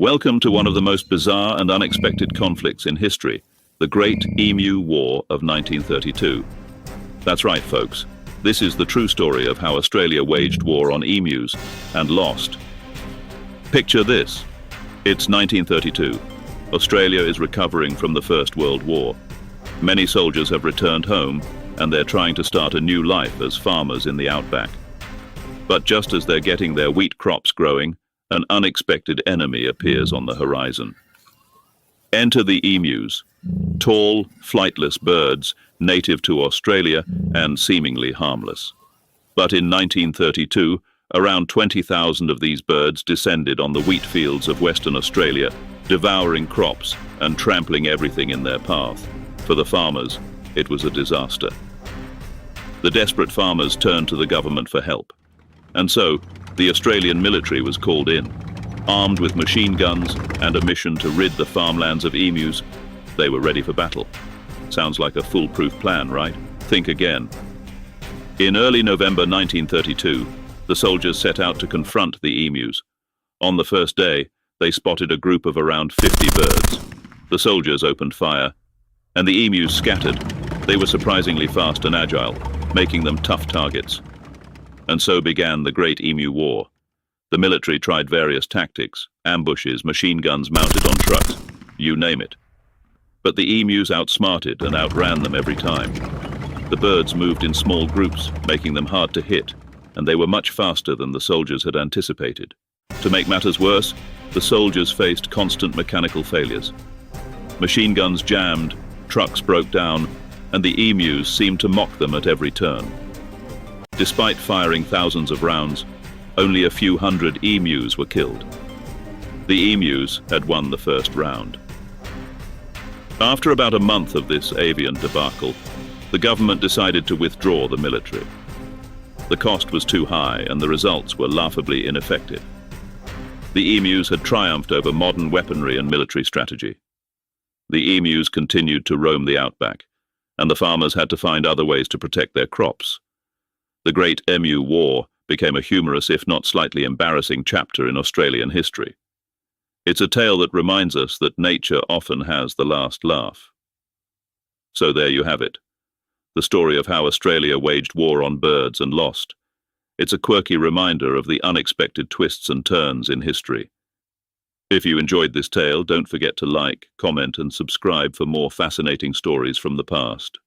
Welcome to one of the most bizarre and unexpected conflicts in history, the Great Emu War of 1932. That's right, folks. This is the true story of how Australia waged war on emus and lost. Picture this. It's 1932. Australia is recovering from the First World War. Many soldiers have returned home, and they're trying to start a new life as farmers in the outback. But just as they're getting their wheat crops growing, an unexpected enemy appears on the horizon. Enter the emus, tall, flightless birds native to Australia and seemingly harmless. But in 1932, around 20,000 of these birds descended on the wheat fields of Western Australia, devouring crops and trampling everything in their path. For the farmers, it was a disaster. The desperate farmers turned to the government for help. And so, the Australian military was called in. Armed with machine guns and a mission to rid the farmlands of emus, they were ready for battle. Sounds like a foolproof plan, right? Think again. In early November 1932, the soldiers set out to confront the emus. On the first day, they spotted a group of around 50 birds. The soldiers opened fire, and the emus scattered. They were surprisingly fast and agile, making them tough targets. And so began the Great Emu War. The military tried various tactics, ambushes, machine guns mounted on trucks, you name it. But the emus outsmarted and outran them every time. The birds moved in small groups, making them hard to hit, and they were much faster than the soldiers had anticipated. To make matters worse, the soldiers faced constant mechanical failures. Machine guns jammed, trucks broke down, and the emus seemed to mock them at every turn. Despite firing thousands of rounds, only a few hundred emus were killed. The emus had won the first round. After about a month of this avian debacle, the government decided to withdraw the military. The cost was too high and the results were laughably ineffective. The emus had triumphed over modern weaponry and military strategy. The emus continued to roam the outback, and the farmers had to find other ways to protect their crops. The Great Emu War became a humorous, if not slightly embarrassing, chapter in Australian history. It's a tale that reminds us that nature often has the last laugh. So there you have it. The story of how Australia waged war on birds and lost. It's a quirky reminder of the unexpected twists and turns in history. If you enjoyed this tale, don't forget to like, comment, and subscribe for more fascinating stories from the past.